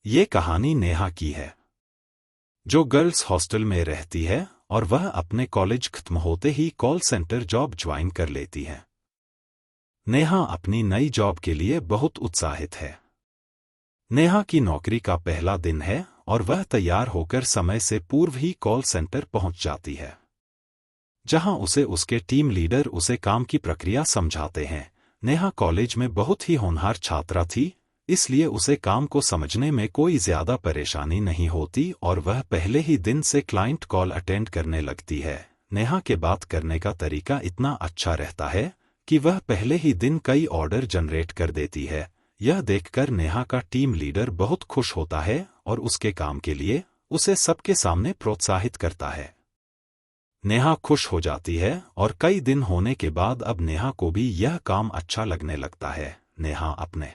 ये कहानी नेहा की है, जो गर्ल्स हॉस्टल में रहती है और वह अपने कॉलेज खत्म होते ही कॉल सेंटर जॉब ज्वाइन कर लेती है। नेहा अपनी नई जॉब के लिए बहुत उत्साहित है। नेहा की नौकरी का पहला दिन है और वह तैयार होकर समय से पूर्व ही कॉल सेंटर पहुंच जाती है, जहां उसे उसके टीम लीडर उसे काम की प्रक्रिया समझाते हैं। नेहा कॉलेज में बहुत ही होनहार छात्रा थी, इसलिए उसे काम को समझने में कोई ज्यादा परेशानी नहीं होती और वह पहले ही दिन से क्लाइंट कॉल अटेंड करने लगती है। नेहा के बात करने का तरीका इतना अच्छा रहता है कि वह पहले ही दिन कई ऑर्डर जनरेट कर देती है। यह देखकर नेहा का टीम लीडर बहुत खुश होता है और उसके काम के लिए उसे सबके सामने प्रोत्साहित करता है। नेहा खुश हो जाती है और कई दिन होने के बाद अब नेहा को भी यह काम अच्छा लगने लगता है। नेहा अपने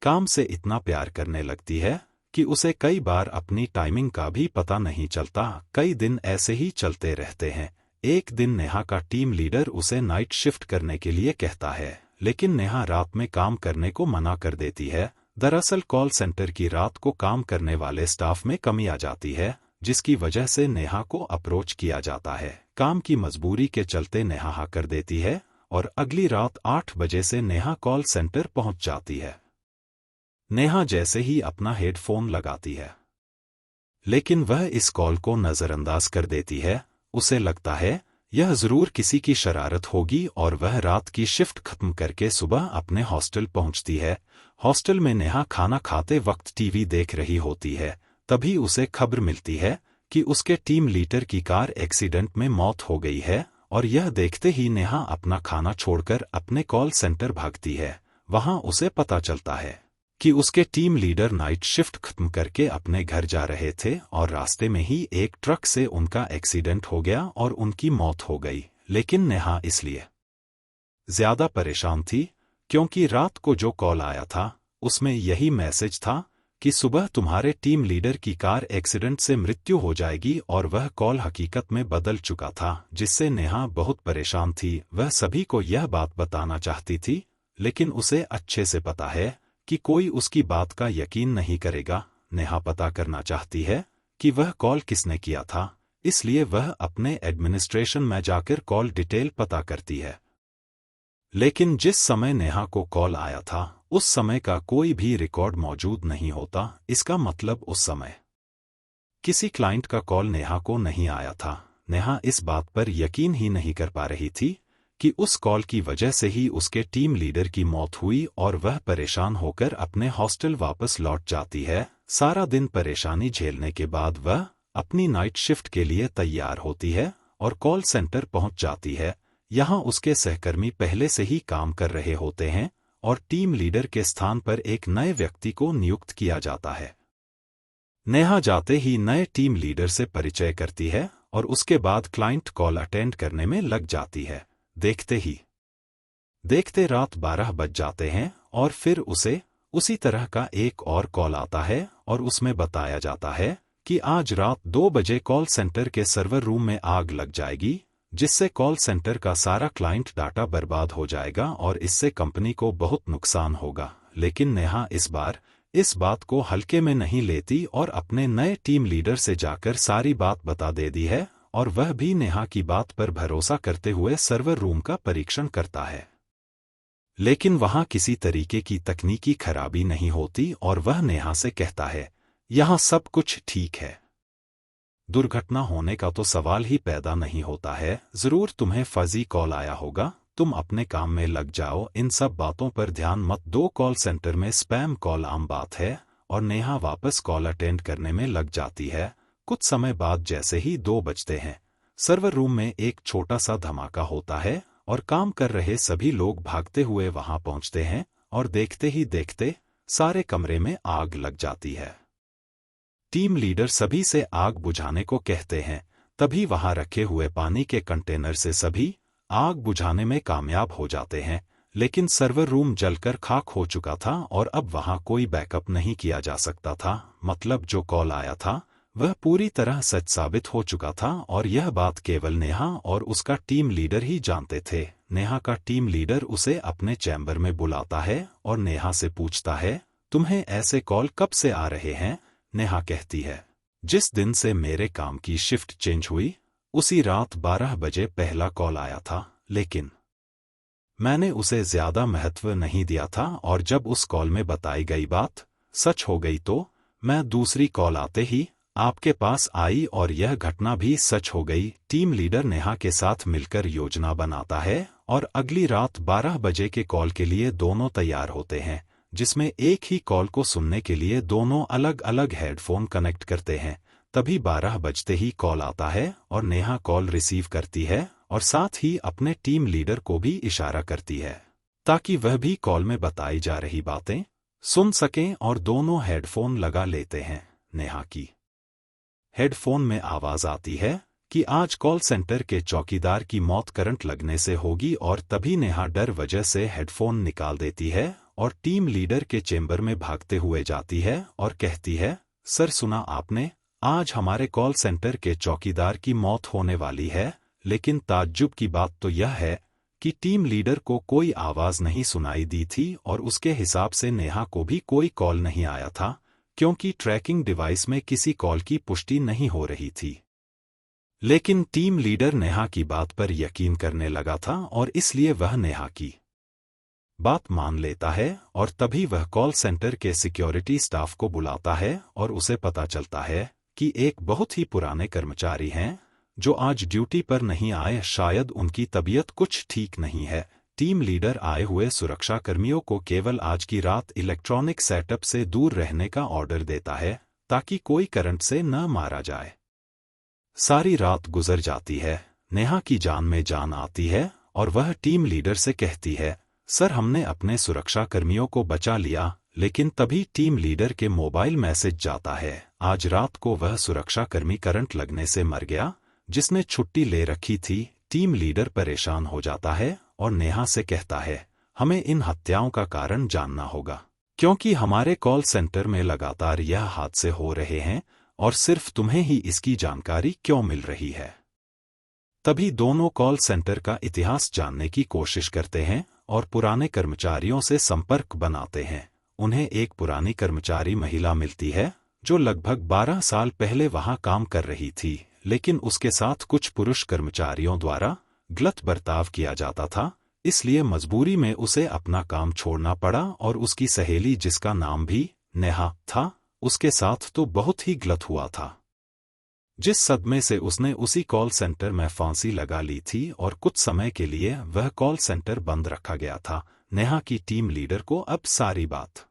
काम से इतना प्यार करने लगती है कि उसे कई बार अपनी टाइमिंग का भी पता नहीं चलता। कई दिन ऐसे ही चलते रहते हैं। एक दिन नेहा का टीम लीडर उसे नाइट शिफ्ट करने के लिए कहता है, लेकिन नेहा रात में काम करने को मना कर देती है। दरअसल कॉल सेंटर की रात को काम करने वाले स्टाफ में कमी आ जाती है, जिसकी वजह से नेहा को अप्रोच किया जाता है। काम की मजबूरी के चलते नेहा हाँ कर देती है और अगली रात 8 बजे से नेहा कॉल सेंटर पहुंच जाती है। नेहा जैसे ही अपना हेडफोन लगाती है, लेकिन वह इस कॉल को नजरअंदाज कर देती है। उसे लगता है यह जरूर किसी की शरारत होगी और वह रात की शिफ्ट खत्म करके सुबह अपने हॉस्टल पहुंचती है। हॉस्टल में नेहा खाना खाते वक्त टीवी देख रही होती है। तभी उसे खबर मिलती है कि उसके टीम लीडर की कार एक्सीडेंट में मौत हो गई है और यह देखते ही नेहा अपना खाना छोड़कर अपने कॉल सेंटर भागती है। वहां उसे पता चलता है कि उसके टीम लीडर नाइट शिफ्ट खत्म करके अपने घर जा रहे थे और रास्ते में ही एक ट्रक से उनका एक्सीडेंट हो गया और उनकी मौत हो गई। लेकिन नेहा इसलिए ज्यादा परेशान थी क्योंकि रात को जो कॉल आया था उसमें यही मैसेज था कि सुबह तुम्हारे टीम लीडर की कार एक्सीडेंट से मृत्यु हो जाएगी, और वह कॉल हकीकत में बदल चुका था, जिससे नेहा बहुत परेशान थी। वह सभी को यह बात बताना चाहती थी, लेकिन उसे अच्छे से पता है कि कोई उसकी बात का यकीन नहीं करेगा। नेहा पता करना चाहती है कि वह कॉल किसने किया था, इसलिए वह अपने एडमिनिस्ट्रेशन में जाकर कॉल डिटेल पता करती है। लेकिन जिस समय नेहा को कॉल आया था उस समय का कोई भी रिकॉर्ड मौजूद नहीं होता। इसका मतलब उस समय किसी क्लाइंट का कॉल नेहा को नहीं आया था। नेहा इस बात पर यकीन ही नहीं कर पा रही थी कि उस कॉल की वजह से ही उसके टीम लीडर की मौत हुई और वह परेशान होकर अपने हॉस्टल वापस लौट जाती है। सारा दिन परेशानी झेलने के बाद वह अपनी नाइट शिफ्ट के लिए तैयार होती है और कॉल सेंटर पहुंच जाती है। यहां उसके सहकर्मी पहले से ही काम कर रहे होते हैं और टीम लीडर के स्थान पर एक नए व्यक्ति को नियुक्त किया जाता है। नेहा जाते ही नए टीम लीडर से परिचय करती है और उसके बाद क्लाइंट कॉल अटेंड करने में लग जाती है। देखते ही देखते रात 12 बज जाते हैं और फिर उसे उसी तरह का एक और कॉल आता है और उसमें बताया जाता है कि आज रात 2 बजे कॉल सेंटर के सर्वर रूम में आग लग जाएगी, जिससे कॉल सेंटर का सारा क्लाइंट डाटा बर्बाद हो जाएगा और इससे कंपनी को बहुत नुकसान होगा। लेकिन नेहा इस बार इस बात को हल्के में नहीं लेती और अपने नए टीम लीडर से जाकर सारी बात बता देती है और वह भी नेहा की बात पर भरोसा करते हुए सर्वर रूम का परीक्षण करता है। लेकिन वहां किसी तरीके की तकनीकी खराबी नहीं होती और वह नेहा से कहता है, यहां सब कुछ ठीक है, दुर्घटना होने का तो सवाल ही पैदा नहीं होता है। जरूर तुम्हें फर्जी कॉल आया होगा, तुम अपने काम में लग जाओ, इन सब बातों पर ध्यान मत दो। कॉल सेंटर में स्पैम कॉल आम बात है और नेहा वापस कॉल अटेंड करने में लग जाती है। कुछ समय बाद जैसे ही 2 बजते हैं, सर्वर रूम में एक छोटा सा धमाका होता है और काम कर रहे सभी लोग भागते हुए वहां पहुंचते हैं और देखते ही देखते सारे कमरे में आग लग जाती है। टीम लीडर सभी से आग बुझाने को कहते हैं। तभी वहां रखे हुए पानी के कंटेनर से सभी आग बुझाने में कामयाब हो जाते हैं, लेकिन सर्वर रूम जलकर खाक हो चुका था और अब वहां कोई बैकअप नहीं किया जा सकता था। मतलब जो कॉल आया था वह पूरी तरह सच साबित हो चुका था और यह बात केवल नेहा और उसका टीम लीडर ही जानते थे। नेहा का टीम लीडर उसे अपने चैम्बर में बुलाता है और नेहा से पूछता है, तुम्हें ऐसे कॉल कब से आ रहे हैं? नेहा कहती है। जिस दिन से मेरे काम की शिफ्ट चेंज हुई, उसी रात 12 बजे पहला कॉल आया था, लेकिन मैंने उसे ज्यादा महत्व नहीं दिया था और जब उस कॉल में बताई गई बात सच हो गई तो मैं दूसरी कॉल आते ही आपके पास आई और यह घटना भी सच हो गई। टीम लीडर नेहा के साथ मिलकर योजना बनाता है और अगली रात 12 बजे के कॉल के लिए दोनों तैयार होते हैं, जिसमें एक ही कॉल को सुनने के लिए दोनों अलग अलग हेडफोन कनेक्ट करते हैं। तभी 12 बजते ही कॉल आता है और नेहा कॉल रिसीव करती है और साथ ही अपने टीम लीडर को भी इशारा करती है ताकि वह भी कॉल में बताई जा रही बातें सुन सकें और दोनों हेडफोन लगा लेते हैं। नेहा की हेडफोन में आवाज आती है कि आज कॉल सेंटर के चौकीदार की मौत करंट लगने से होगी और तभी नेहा डर वजह से हेडफोन निकाल देती है और टीम लीडर के चेंबर में भागते हुए जाती है और कहती है, सर सुना आपने, आज हमारे कॉल सेंटर के चौकीदार की मौत होने वाली है। लेकिन ताज्जुब की बात तो यह है कि टीम लीडर को कोई आवाज नहीं सुनाई दी थी और उसके हिसाब से नेहा को भी कोई कॉल नहीं आया था, क्योंकि ट्रैकिंग डिवाइस में किसी कॉल की पुष्टि नहीं हो रही थी। लेकिन टीम लीडर नेहा की बात पर यकीन करने लगा था और इसलिए वह नेहा की बात मान लेता है और तभी वह कॉल सेंटर के सिक्योरिटी स्टाफ को बुलाता है और उसे पता चलता है कि एक बहुत ही पुराने कर्मचारी हैं जो आज ड्यूटी पर नहीं आए, शायद उनकी तबीयत कुछ ठीक नहीं है। टीम लीडर आए हुए सुरक्षा कर्मियों को केवल आज की रात इलेक्ट्रॉनिक सेटअप से दूर रहने का ऑर्डर देता है ताकि कोई करंट से न मारा जाए। सारी रात गुजर जाती है, नेहा की जान में जान आती है और वह टीम लीडर से कहती है, सर हमने अपने सुरक्षा कर्मियों को बचा लिया। लेकिन तभी टीम लीडर के मोबाइल मैसेज जाता है, आज रात को वह सुरक्षा कर्मी करंट लगने से मर गया जिसने छुट्टी ले रखी थी। टीम लीडर परेशान हो जाता है और नेहा से कहता है, हमें इन हत्याओं का कारण जानना होगा, क्योंकि हमारे कॉल सेंटर में लगातार यह हादसे हो रहे हैं और सिर्फ तुम्हें ही इसकी जानकारी क्यों मिल रही है। तभी दोनों कॉल सेंटर का इतिहास जानने की कोशिश करते हैं और पुराने कर्मचारियों से संपर्क बनाते हैं। उन्हें एक पुरानी कर्मचारी महिला मिलती है जो लगभग 12 साल पहले वहां काम कर रही थी, लेकिन उसके साथ कुछ पुरुष कर्मचारियों द्वारा गलत बर्ताव किया जाता था, इसलिए मजबूरी में उसे अपना काम छोड़ना पड़ा और उसकी सहेली जिसका नाम भी नेहा था, उसके साथ तो बहुत ही गलत हुआ था, जिस सदमे से उसने उसी कॉल सेंटर में फांसी लगा ली थी और कुछ समय के लिए वह कॉल सेंटर बंद रखा गया था। नेहा की टीम लीडर को अब सारी बात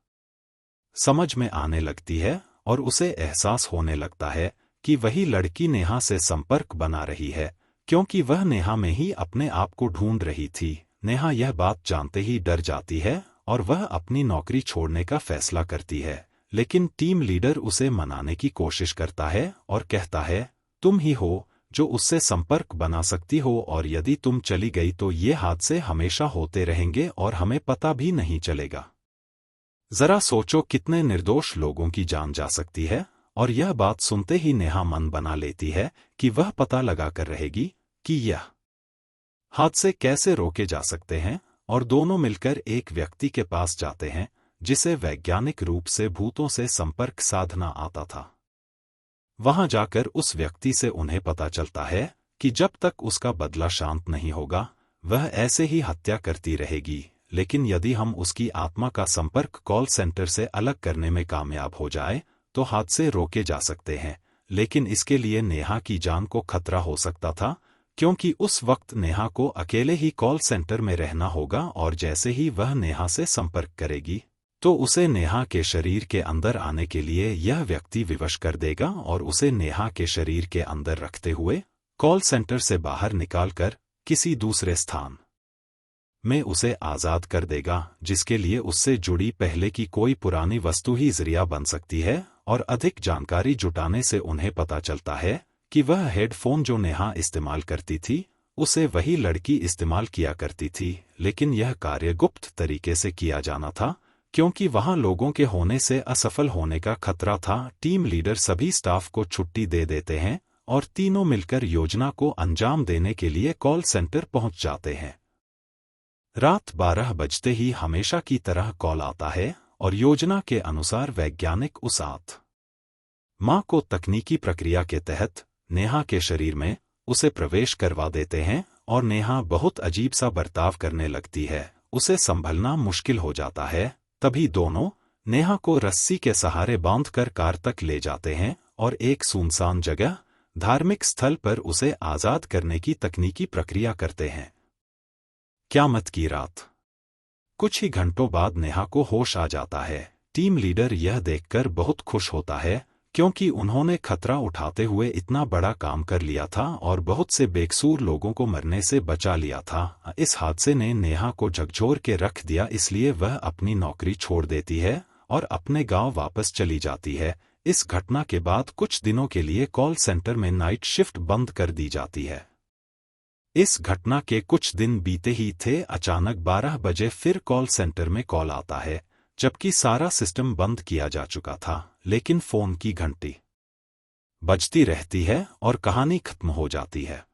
समझ में आने लगती है और उसे एहसास होने लगता है कि वही लड़की नेहा से संपर्क बना रही है, क्योंकि वह नेहा में ही अपने आप को ढूंढ रही थी। नेहा यह बात जानते ही डर जाती है और वह अपनी नौकरी छोड़ने का फैसला करती है, लेकिन टीम लीडर उसे मनाने की कोशिश करता है और कहता है, तुम ही हो जो उससे संपर्क बना सकती हो और यदि तुम चली गई तो ये हादसे हमेशा होते रहेंगे और हमें पता भी नहीं चलेगा। जरा सोचो कितने निर्दोष लोगों की जान जा सकती है। और यह बात सुनते ही नेहा मन बना लेती है कि वह पता लगा कर रहेगी कि यह हादसे कैसे रोके जा सकते हैं और दोनों मिलकर एक व्यक्ति के पास जाते हैं जिसे वैज्ञानिक रूप से भूतों से संपर्क साधना आता था। वहां जाकर उस व्यक्ति से उन्हें पता चलता है कि जब तक उसका बदला शांत नहीं होगा वह ऐसे ही हत्या करती रहेगी, लेकिन यदि हम उसकी आत्मा का संपर्क कॉल सेंटर से अलग करने में कामयाब हो जाए तो हादसे रोके जा सकते हैं। लेकिन इसके लिए नेहा की जान को खतरा हो सकता था, क्योंकि उस वक्त नेहा को अकेले ही कॉल सेंटर में रहना होगा और जैसे ही वह नेहा से संपर्क करेगी तो उसे नेहा के शरीर के अंदर आने के लिए यह व्यक्ति विवश कर देगा और उसे नेहा के शरीर के अंदर रखते हुए कॉल सेंटर से बाहर निकालकर किसी दूसरे स्थान में उसे आजाद कर देगा, जिसके लिए उससे जुड़ी पहले की कोई पुरानी वस्तु ही जरिया बन सकती है। और अधिक जानकारी जुटाने से उन्हें पता चलता है कि वह हेडफोन जो नेहा इस्तेमाल करती थी उसे वही लड़की इस्तेमाल किया करती थी, लेकिन यह कार्य गुप्त तरीके से किया जाना था क्योंकि वहां लोगों के होने से असफल होने का खतरा था। टीम लीडर सभी स्टाफ को छुट्टी दे देते हैं और तीनों मिलकर योजना को अंजाम देने के लिए कॉल सेंटर पहुंच जाते हैं। रात 12 बजते ही हमेशा की तरह कॉल आता है और योजना के अनुसार वैज्ञानिक उस मां को तकनीकी प्रक्रिया के तहत नेहा के शरीर में उसे प्रवेश करवा देते हैं और नेहा बहुत अजीब सा बर्ताव करने लगती है। उसे संभलना मुश्किल हो जाता है। तभी दोनों नेहा को रस्सी के सहारे बांधकर कार तक ले जाते हैं और एक सुनसान जगह धार्मिक स्थल पर उसे आजाद करने की तकनीकी प्रक्रिया करते हैं। क़यामत की रात। कुछ ही घंटों बाद नेहा को होश आ जाता है। टीम लीडर यह देखकर बहुत खुश होता है क्योंकि उन्होंने खतरा उठाते हुए इतना बड़ा काम कर लिया था और बहुत से बेकसूर लोगों को मरने से बचा लिया था। इस हादसे ने नेहा को झकझोर के रख दिया, इसलिए वह अपनी नौकरी छोड़ देती है और अपने गांव वापस चली जाती है। इस घटना के बाद कुछ दिनों के लिए कॉल सेंटर में नाइट शिफ्ट बंद कर दी जाती है। इस घटना के कुछ दिन बीते ही थे, अचानक 12 बजे फिर कॉल सेंटर में कॉल आता है, जबकि सारा सिस्टम बंद किया जा चुका था। लेकिन फोन की घंटी बजती रहती है और कहानी खत्म हो जाती है।